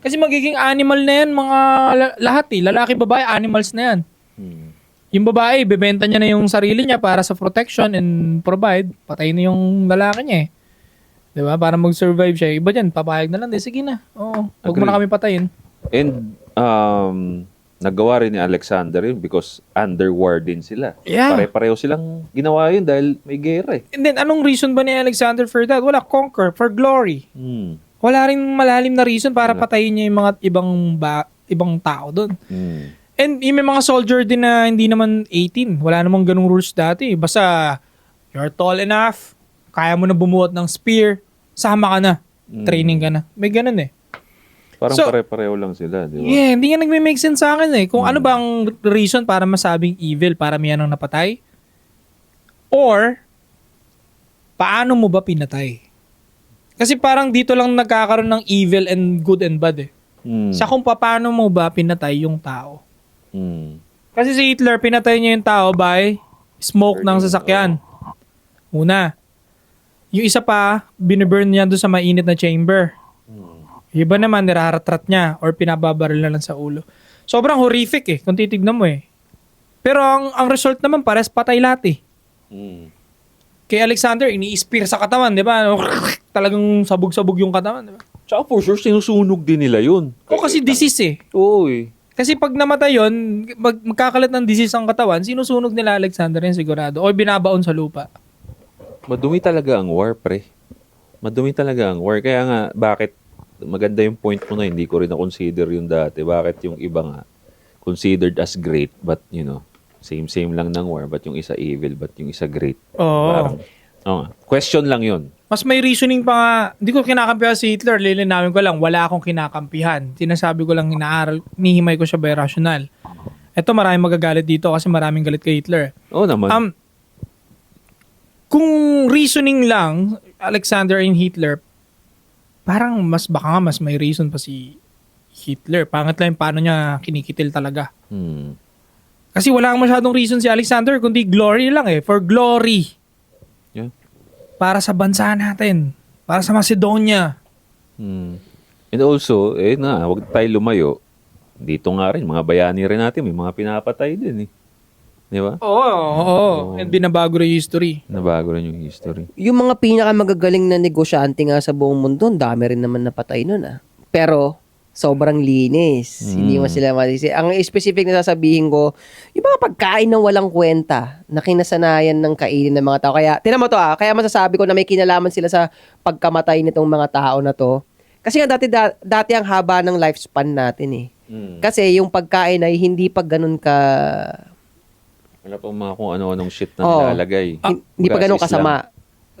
Kasi magiging animal na yan, mga lahat eh. Lalaki, babae, animals na yan. Yung babae, bebenta niya na yung sarili niya para sa protection and provide. Patay na yung lalaki niya eh. Diba? Para mag-survive siya. Iba dyan, papayag na lang. Sige na. Oo. Huwag mo na kami patayin. And nagawa rin ni Alexander yun because underwar din sila. Yeah. Pare-pareho silang ginawa yun dahil may gera eh. And then, anong reason ba ni Alexander for that? Wala, conquer, for glory. Wala rin malalim na reason para patayin niya yung mga ibang tao doon. And may mga soldier din na hindi naman 18. Wala namang ganung rules dati. Basta, you're tall enough, kaya mo na bumuhat ng spear, sama ka na, training ka na. May ganun eh. Parang So, pare-pareho lang sila, di ba? Yeah, hindi nga nagme-make sense sa akin eh. Kung ano bang reason para masabing evil, para may anong napatay? Or, paano mo ba pinatay? Kasi parang dito lang nagkakaroon ng evil and good and bad eh. Sa kung paano mo ba pinatay yung tao. Kasi si Hitler, pinatay niya yung tao by smoke ng sasakyan. Una. Yung isa pa, biniburn niya doon sa mainit na chamber. Yung iba naman, niraratrat niya or pinababaril na lang sa ulo. Sobrang horrific eh, kung titignan mo eh. Pero ang result naman, pares patay lahat eh. Kay Alexander, ini-spear sa katawan, di ba? Talagang sabog-sabog yung katawan, di ba? Tsaka for sure, sinusunog din nila yun. O kasi disease eh. Oo eh. Kasi pag namatay yun, magkakalat ng disease ang katawan, sinusunog nila Alexander yan sigurado. O binabaon sa lupa. Madumi talaga ang war, pre. Madumi talaga ang war. Kaya nga, bakit maganda yung point mo na hindi ko rin na-consider yung dati. Bakit yung iba nga considered as great but, you know, same lang ng war. But yung isa evil, but yung isa great. Oo. Question lang yun. Mas may reasoning pa nga. Hindi ko kinakampihan si Hitler. Lilinawin ko lang. Wala akong kinakampihan. Sinasabi ko lang inaaral. Nihimay ko siya by rational. Ito maraming magagalit dito kasi maraming galit kay Hitler. Oo naman. Kung reasoning lang, Alexander and Hitler, parang baka nga mas may reason pa si Hitler. Pangit lang paano niya kinikitil talaga. Kasi wala masyadong reason si Alexander, kundi glory lang eh. For glory. Yeah. Para sa bansa natin. Para sa Macedonia. And also, wag tayo lumayo. Dito nga rin, mga bayani rin natin, may mga pinapatay din eh. Di ba? Oo. And binabago rin yung history. Nabago rin yung history. Yung mga pinakamagagaling na negosyante nga sa buong mundo, ang dami rin naman napatay nun ah. Pero, sobrang linis. Hindi mo sila masisi. Ang specific na sasabihin ko, yung mga pagkain na walang kwenta, na kinasanayan ng kainin ng mga tao. Kaya, tinan mo to kaya masasabi ko na may kinalaman sila sa pagkamatay nitong mga tao na to. Kasi nga dati ang haba ng lifespan natin eh. Kasi yung pagkain ay hindi pa ganun ka... Wala pang mga kung ano-anong shit na Oo. nilalagay. Hindi pa ganun Gasis lang. kasama.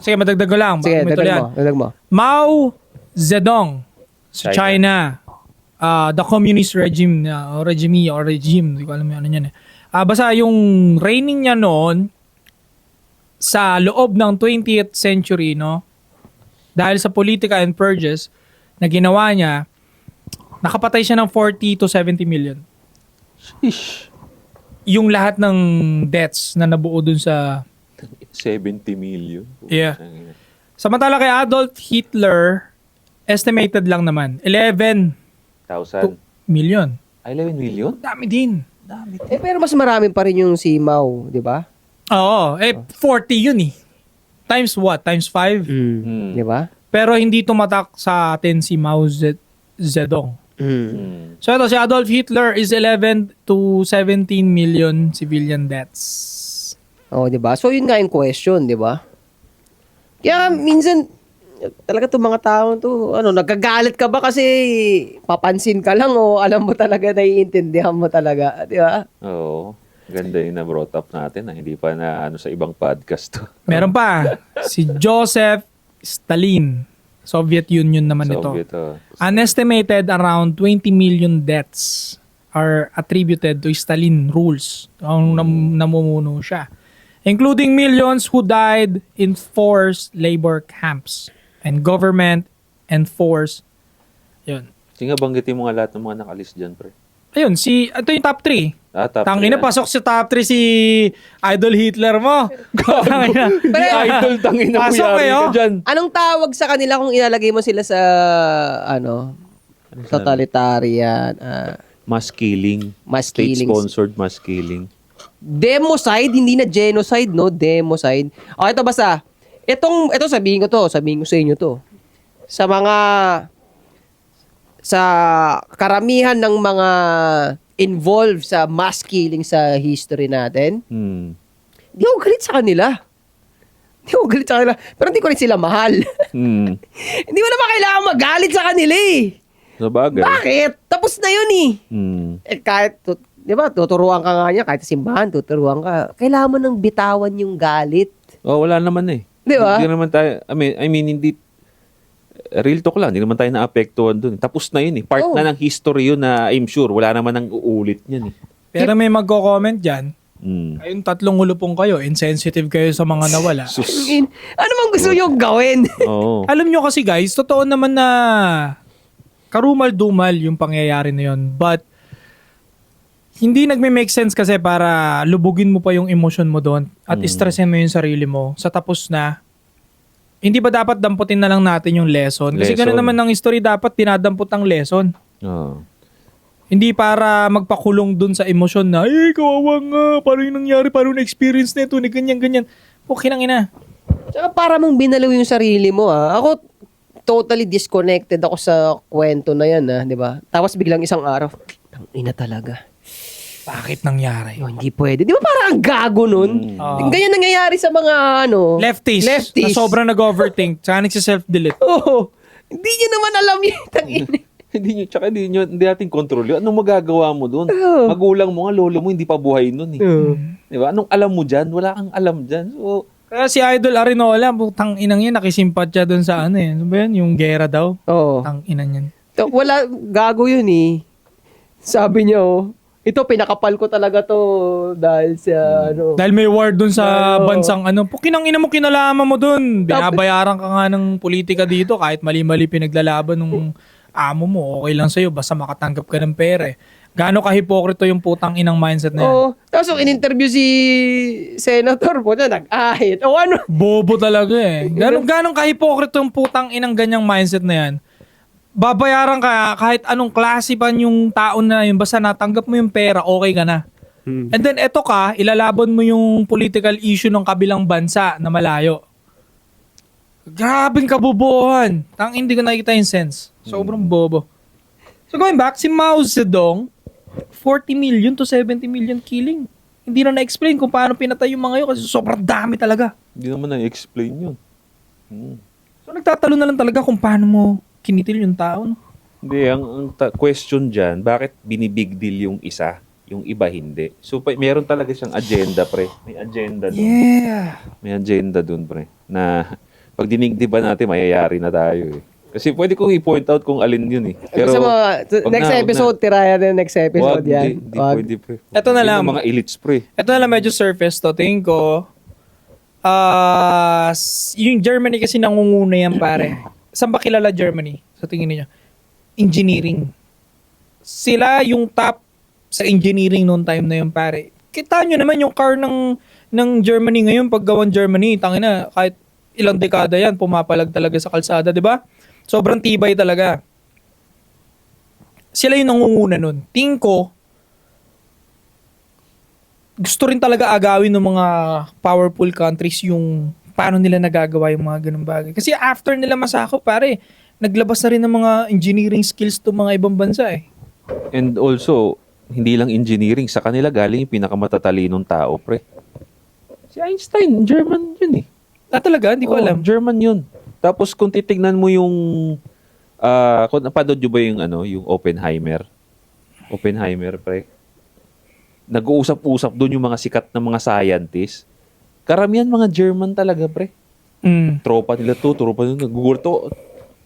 Sige, madagdag ko lang. Sige, May tuloyan. dadag mo. Mao Zedong sa China. China. The communist regime, regime, hindi ko alam yung ano yan eh. Basta yung reigning niya noon sa loob ng 20th century, no? Dahil sa politika and purges na ginawa niya, nakapatay siya ng 40 to 70 million. Sheesh. Yung lahat ng deaths na nabuo dun sa... 70 million. Yeah. Samantala kay Adolf Hitler, estimated lang naman, 11 1,000. million. 11 million? Dami din. Pero mas marami pa rin yung si Mao, di ba? Oo, 40 yun eh. Times what? Times 5? Di ba? Pero hindi tumatak sa atin si Mao Zedong. Hmm. So ito, si Adolf Hitler is 11 to 17 million civilian deaths. Oh, 'di ba? So yun nga yung question, 'di ba? Kaya minsan talaga 'tong mga tao to, nagkagalit ka ba kasi papansin ka lang o alam mo talaga, naiintindihan mo talaga, 'di ba? Oo. Ganda yung na-brought up natin na hindi pa na sa ibang podcast to. Meron pa, si Joseph Stalin. Soviet Union naman Soviet, ito. An estimated around 20 million deaths are attributed to Stalin rules. Ang namumuno siya. Including millions who died in forced labor camps and government enforced. Yun. Sige, banggitin mo nga lahat ng mga nakalis dyan, pre. Ayun, ito yung top 3. Top Tangina, three, pasok sa top 3 si Idol Hitler mo. Tangina. Hindi idol, tangina mo, Pasok yari kayo. ka dyan. Anong tawag sa kanila kung ilalagay mo sila sa totalitarian, Mass killing. mass killings? State-sponsored mass killing. Democide, hindi na genocide, no? Democide. O, ito basta. Ito sabihin ko sa inyo to. Sa karamihan ng mga involved sa mass killing sa history natin, Hmm. di ako galit sa kanila. Pero hindi ko rin sila mahal. Hmm. Hindi mo naman kailangan magalit sa kanila eh. Sa bagay. Bakit? Tapos na yun eh. Hmm. Kahit, di ba, tuturuan ka nga niya, kahit sa simbahan, tuturuan ka. Kailangan mo nang bitawan yung galit. Oh, wala naman eh. Di ba? Hindi naman tayo, I mean, hindi, real talk lang, hindi naman tayo naapektuhan dun. Tapos na yun eh. Part Oh. na ng history yun na I'm sure, wala naman nang uulit niyan eh. Pero may magko-comment dyan. Hmm. Kayong tatlong ulupong kayo, insensitive kayo sa mga nawala. Sus. Ano bang gusto nyo gawin? Oo. Alam nyo kasi guys, totoo naman na karumal-dumal yung pangyayari na yun. But, hindi nagme-make sense kasi para lubugin mo pa yung emosyon mo doon at stressin mo yung sarili mo sa tapos na. Hindi ba dapat damputin na lang natin yung lesson? Kasi Lesson. gano'n naman ng history, dapat dinadampot ang lesson. Oo. Hindi para magpakulong dun sa emosyon na, kawawa nga, paano yung nangyari, paano na-experience na ito, ni ganyan-ganyan. Okay lang ina. Tsaka para mong binalaw yung sarili mo Ako, totally disconnected ako sa kwento na yan di ba? Tapos biglang isang araw, ina talaga. Bakit nangyari? Hindi pwede. Di ba parang ang gago nun? Ganyan nangyayari sa mga Lefties. Na sobrang nag-overthink. Tsaka nagsiself-delete. Oo. Hindi nyo naman alam yun. Tangina. Hindi natin kontrol yun. Anong magagawa mo dun? Oo. Magulang mo nga, lolo mo, hindi pa buhay nun eh. Oo. Di ba? Anong alam mo dyan? Wala kang alam dyan. So, Kaya si Idol Arinola, putang inang yan, nakisimpatya dun sa Ano ba yan? Yung gera daw. Oo. Tang inang yan. Wala, gago yun eh. Sabi niya ito pinakapal ko talaga to dahil sa Dahil may war dun sa Oo. bansang Pukinang ina mo, kinalaman mo dun. Binabayaran ka nga ng politika dito kahit mali-mali pinaglalaban ng amo mo. Okay lang sa'yo, basta makatanggap ka ng pera eh. Gaano ka-hipokrito yung putang inang mindset na yan? Oo. Tapos yung in-interview si Senator po nag-ahit. O ano? Bobo talaga eh. Ganong ka-hipokrito yung putang inang ganyang mindset na yan. Babayaran ka kahit anong klase pa yung tao na yun, basta natanggap mo yung pera, okay ka na. And then eto ka, ilalaban mo yung political issue ng kabilang bansa na malayo. Grabing kabobohan. Hindi ko nakikita yung sense. Sobrang bobo. So going back, si Mao Zedong, 40 million to 70 million killing. Hindi na na-explain kung paano pinatay yung mga yun kasi sobrang dami talaga. hindi naman na-explain yun. So nagtatalo na lang talaga kung paano mo kinitil yung tao. No? Hindi, ang question dyan, bakit binibig deal yung isa, yung iba hindi? So, meron talaga siyang agenda, pre. May agenda dun. Yeah. May agenda dun, pre. Na pag dinigdiban natin, mayayari na tayo eh. Kasi pwede kong i-point out kung alin yun eh. Pero, next episode, tirayan na next episode Wag, yan. Hindi pwede, pre. Ito na Yun lang. ang mga elites, pre. Ito na lang medyo surface to. Tingin ko, yung Germany kasi nangunguna yan, pare. Saan ba kilala Germany? Sa tingin niyo? Engineering. Sila yung top sa engineering noong time na yun, pare. Kita nyo naman yung car ng Germany ngayon, paggawan Germany, tangina, kahit ilang dekada yan, pumapalag talaga sa kalsada, di ba? Sobrang tibay talaga. Sila yung nangunguna nun. Tingin ko, gusto rin talaga agawin ng mga powerful countries yung paano nila nagagawa yung mga ganung bagay. Kasi after nila masakop, pare, naglabas na rin ng mga engineering skills to mga ibang bansa eh. And also, hindi lang engineering. Sa kanila galing yung pinakamatatalino tao, pre. Si Einstein, German yun eh. Talaga? Hindi ko Oo, alam. German yun. Tapos kung titignan mo yung kung napanood nyo ba yung yung Oppenheimer? Oppenheimer, pre. Nag-uusap-usap doon yung mga sikat na mga scientists. Karamihan mga German talaga, pre. Tropa nila to, tropa nila nagugulat to.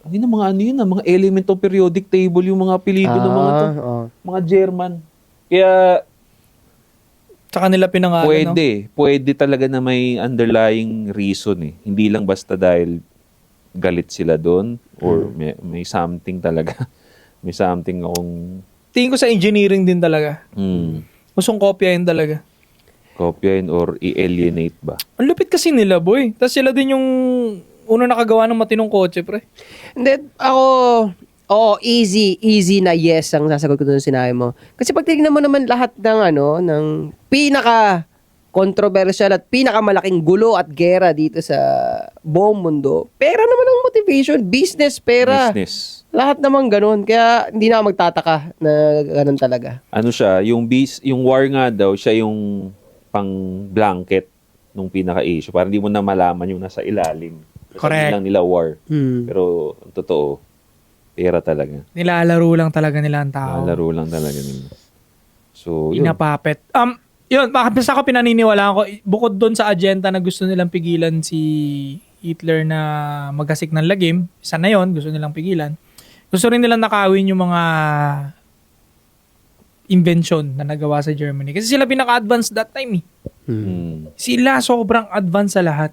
Ay na mga yun, mga element of periodic table yung mga apelyido ng mga to. Mga German. Kaya Tsaka nila pinangalan, no? pwede talaga na may underlying reason eh. Hindi lang basta dahil galit sila doon or may something talaga. May something akong Tingin ko sa engineering din talaga. Gustong kopyahin talaga. kopyahin or i-alienate ba? Ang lupit kasi nila, boy. Tapos sila din yung una nakagawa ng matinong kotse, pre. Hindi, easy na yes ang sasagot ko doon sinabi mo. Kasi pag tingnan mo naman lahat ng pinaka controversial at pinakamalaking gulo at gera dito sa buong mundo, pera naman ang motivation. Business, pera. Business. Lahat naman ganun. Kaya hindi na ako magtataka na ganun talaga. Ano siya, yung war nga daw, siya yung pang blanket nung pinaka-issue. Para hindi mo na malaman yung nasa ilalim. Kasi Correct. lang nila war. Pero, ang totoo, pera talaga. Nilalaro lang talaga nila ang tao. Laro lang talaga nila. So, yun. Inapapet. Yun, basta ako pinaniniwalaan ko, bukod doon sa agenda na gusto nilang pigilan si Hitler na magasik ng lagim, isa na yun, gusto nilang pigilan. Gusto rin nilang nakawin yung mga invention na nagawa sa Germany. Kasi sila pinaka-advanced that time eh. Sila sobrang advanced sa lahat.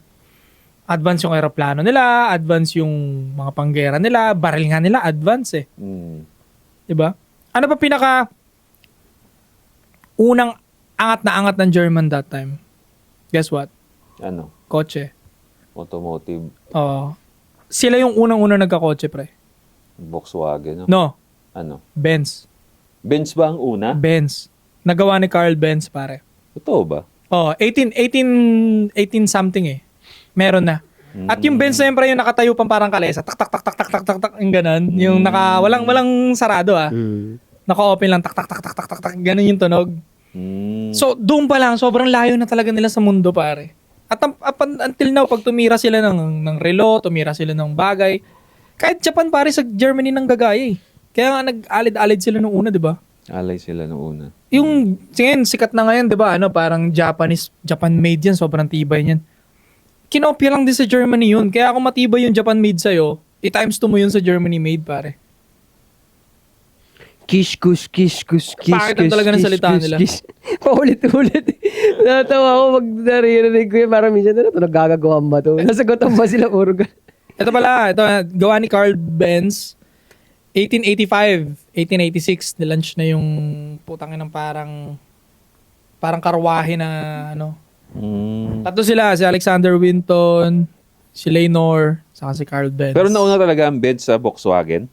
Advance yung aeroplano nila, advance yung mga panggera nila, baril nga nila, advance eh. Diba? Ano pa pinaka unang angat na angat ng German that time? Guess what? Ano? Kotse. Automotive. Oo. Sila yung unang-unang nagkakotse, pre. Volkswagen. No? No, Ano? Benz. Benz ba ang una? Benz. Nagawa ni Carl Benz, pare. Totoo ba? Oh, 18 something eh. Meron na. At yung Benz na yun, pre, yung nakatayo pang parang kalesa. Tak tak tak tak tak tak tak tak yung ganun. Yung walang sarado ah. Naka-open lang tak tak tak tak tak tak tak ganun yung tunog. So doon pa lang sobrang layo na talaga nila sa mundo, pare. At until now pag tumira sila ng relo, tumira sila ng bagay. Kahit Japan, pare, sa Germany nang gagaya eh. Kaya nga nag-alid-alid sila nung una, 'di ba? Alay sila nung una. Yung sikat na ngayon, 'di ba? Parang Japan made 'yan, sobrang tibay niyan. Kinopya lang din sa Germany yun. Kaya kung matibay yung Japan made sa'yo, i-times 2 mo yun sa Germany made, pare. Kish, kush, kish, kush, kish, Bakit ang talaga ng salita nila? Paulit-ulit. Natawa ako pag naririnig ko yun. Parang minsan ito nagagagawa ba ito? Nasagutan ba sila puro Ito pala, gawa ni Carl Benz. 1885, 1886, nilaunch na yung putangin ng parang karwahe na Tatlo sila, si Alexander Winton, si Leonor, saka si Carl Benz. Pero nauna talaga ang Benz sa Volkswagen?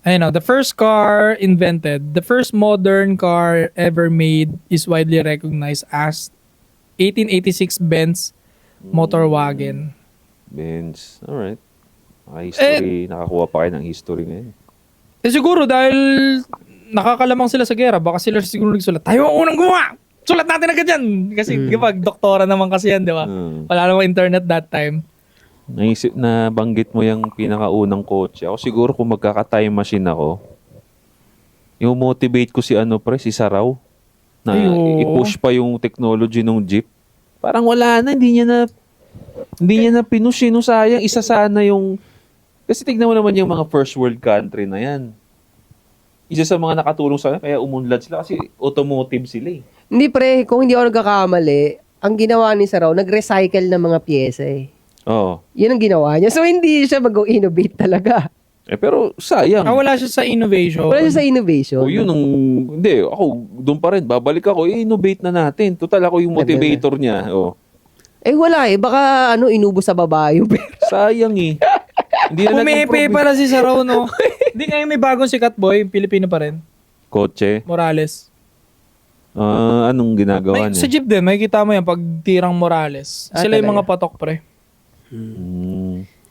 Ayun, the first car invented, the first modern car ever made is widely recognized as 1886 Benz Motorwagen. Benz. Alright. History. Nakakuha pa kayo ng history ngayon. Siguro dahil nakakalamang sila sa gera, baka sila siguro nagsulat, tayo ang unang gumawa! Sulat natin agad yan! Kasi kapag doktora naman kasi yan, di ba? Wala namang internet that time. Naisip na banggit mo yung pinakaunang kotse. Ako siguro kung magkaka-time machine ako, yung motivate ko si si Saraw, na i-push pa yung technology ng jeep. Parang wala na, hindi niya na pinush, sayang, isa sana yung, kasi tignan mo naman yung mga first world country na yan. Isa sa mga nakatulong sana, kaya umunlad sila kasi automotive sila eh. Hindi, pre, kung hindi ako nagkakamali, ang ginawa ni Saraw, nag-recycle ng mga pyesa eh. Oo. Yun ang ginawa niya. So, hindi siya mag-innovate talaga. Pero sayang. Wala siya sa innovation. Wala siya sa innovation. O yun hindi, ako, doon pa rin, babalik ako, i-innovate na natin. Total, ako yung motivator niya. O. Wala eh. Baka, inubos sa babae yung pera. Sayang eh. Hindi na Umepe pala si Saraw, no? Hindi ngayon may bagong sikat boy, Pilipino pa rin. Kotse. Morales. Anong ginagawa niya? Sa jeep din, makikita mo yan pag tirang Morales. Sila yung mga patok, pre.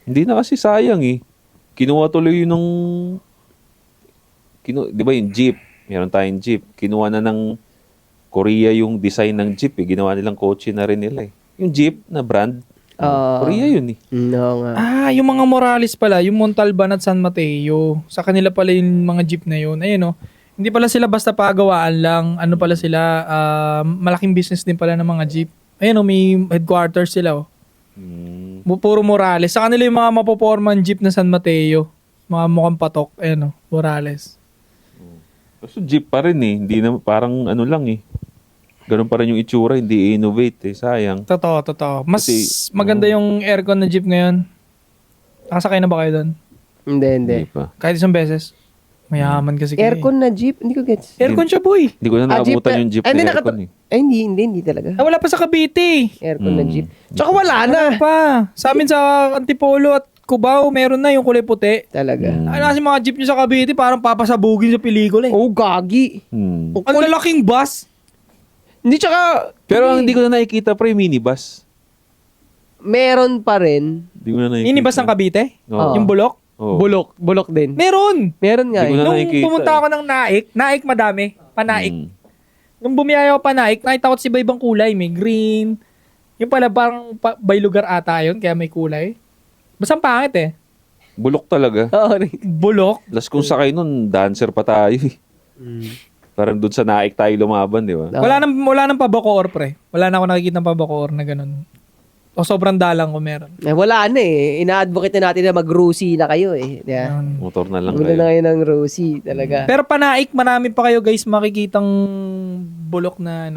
Hindi na kasi sayang eh. Kinuha tuloy yun ng... di ba yung Jeep? Meron tayong Jeep. Kinuha na ng Korea yung design ng Jeep eh. Ginawa nilang kotse na rin nila eh. Yung Jeep na brand, Korea yun eh. No nga. Yung mga Morales pala, yung Montalban at San Mateo. Sa kanila pala yung mga jeep na yun. Ayun, hindi pala sila basta pagawaan lang. Ano pala sila, malaking business din pala ng mga jeep. Ayun, may headquarters sila. Puro Morales. Sa kanila yung mga mapoporman jeep na San Mateo. Mga mukhang patok. Ayun, Morales. Kaso Jeep pa rin eh. Hindi na, parang ano lang eh. Ganun pa rin yung itsura, hindi innovate eh. Sayang. Totoo. Mas Kasi, maganda yung aircon na jeep ngayon. Nakasakay na ba kayo doon? Hindi. Hindi pa. Kahit isang beses. Mayaman kasi kayo. Aircon na jeep? Hindi ko gets. Aircon siya, boy. Hindi ko na naabutan yung Jeep na aircon eh. Ay, hindi talaga. Wala pa sa Cavite. Aircon na jeep. Tsaka wala na. Pa. Sa amin sa Antipolo at Cubao, meron na yung kulay puti. Talaga. Ano kasi mga jeep nyo sa Cavite, parang papasabugin sa pelikula eh. Oh, gagi. Ang lalaking bus. Hindi, tsaka... Pero ang hindi ko na nakikita pre, minibus. Meron pa rin. Hindi ko na nakikita. Minibus ng Cavite? Oo. Yung bulok? Oo. Bulok din. Meron. Meron nga Hindi ko eh. na Nung nakikita pumunta eh. ako ng Naik madami. Panaik. Mm. Nung bumiyaya ako pa Naik, nakita ko sa iba-ibang kulay. May green. Yung pala parang by lugar ata yun, kaya may kulay. Basta ang pangit eh. Bulok talaga. Oo. Bulok. Last kung sakay nun, dancer pa tayo eh. Parang dun sa Naik tayo lumaban, di ba? Ah. Wala nang pabacoor, pre. Wala na ako nakikita ng pabacoor na ganun. O sobrang dalang ko meron. Wala na eh. Ina-advocate na natin na mag-Rusi na kayo eh. Yeah. Motor na lang Muna kayo. na kayo ng Rusi talaga. Pero Panaik, marami pa kayo guys makikitang bulok na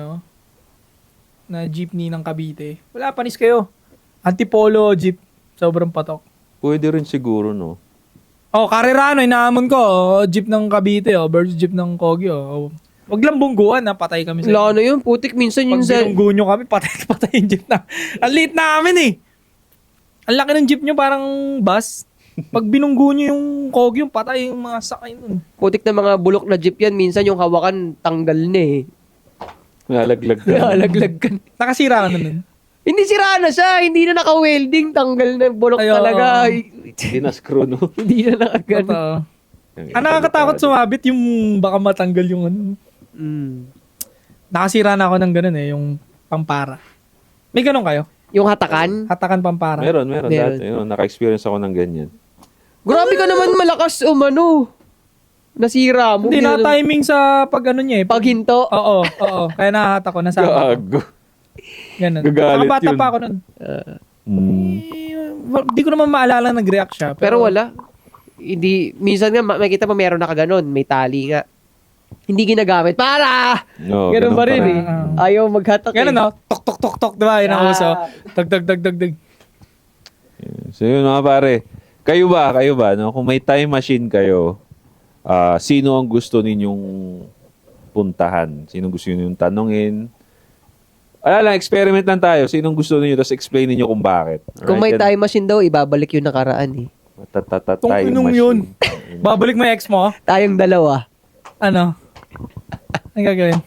na jeepney ng Cavite. Wala, panis kayo. Antipolo jeep. Sobrang patok. Pwede rin siguro, no? Karirano, inaamon ko. Jeep ng Cavite, versus jeep ng Kogi. Wag lang bungguan, patay kami sa Wala na yun. Putik minsan Pag yung sa... binunggo nyo kami, patay yung jeep na. Ang liit namin eh. Ang laki ng jeep nyo, parang bus. Pag binunggo nyo yung Kogi, patay yung mga sakay nun. Putik na mga bulok na jeep yan. Minsan yung hawakan tanggal na eh. Nalaglag ka. Nalaglag ka. Nakasira ka na nun. Hindi sira na siya. Hindi na naka-welding. Tanggal na bulok Ay, oo. talaga. Hindi na screw, no? Hindi na nakagano. Totoo. Ang nakakatakot sumabit yung baka matanggal yung ano. Nakasira na ako ng ganun yung pampara. May ganun kayo? Yung hatakan. Hatakan pampara. Meron. Meron. Dati. Yun, naka-experience ako ng ganyan. Grabe ka naman malakas umano. Nasira mo. Hindi na timing sa pag ano niya eh. Paghinto. Oo. Kaya nahahat ako. Nasama ko. Gago. Ganun. Gagalit Bata yun. pa ako nun. Di ko naman maalala nag-react siya. Pero wala. Hindi, minsan nga makikita mo meron nakaganon, may tali nga. Hindi ginagamit. Para! No, ganun pa rin pa eh. Ayaw maghatak Ganun eh. no? Tok, tok, tok, tok. Diba? Yun ang uso. Tag, tag, tag, tag, tag. So yun mga pare. Kayo ba, no? Kung may time machine kayo, sino ang gusto ninyong puntahan? Sino gusto ninyong tanungin? Experiment lang tayo. Sinong gusto niyo, tapos explain niyo kung bakit. Kung may Alright, time machine daw, ibabalik yung nakaraan eh. Kung time inong machine. yun. Babalik mo yung ex mo? Tayong dalawa. Ano? Anong gagawin?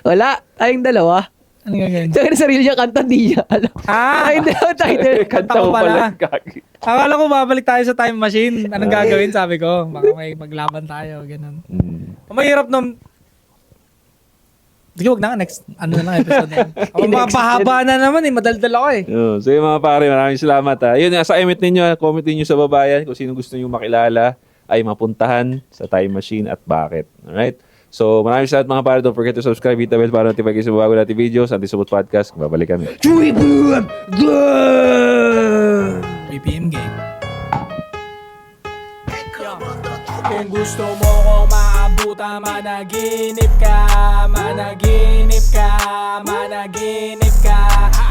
Wala. Tayong dalawa. Anong gagawin? Tsaka na sarili niya kanta, di niya alam. Ay, Hindi ako title. kanta Kanta ko mo pala. Gagi. Akala ko babalik tayo sa time machine. Anong gagawin? Sabi ko, baka may maglaban tayo. Ganun. Ang mahirap nung... Sige, wag na. Next. Ano na lang episode na yun. Mapahaba na naman eh. Madaldal ako eh. So yun mga pare, maraming salamat. Yun, sa email ninyo, comment ninyo sa babayan kung sino gusto niyo makilala ay mapuntahan sa time machine at bakit. Alright? So maraming salamat mga pare. Don't forget to subscribe, hit the bell para notify kayo sa bago natin videos. Anti-Subot Podcast. Babalik kami. 3 PM game. Kung gusto mo kong maabutan, managinip ka.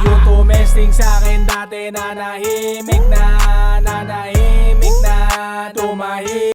Yung tumesting sa'kin dati, nanahimik na. Tumahimik.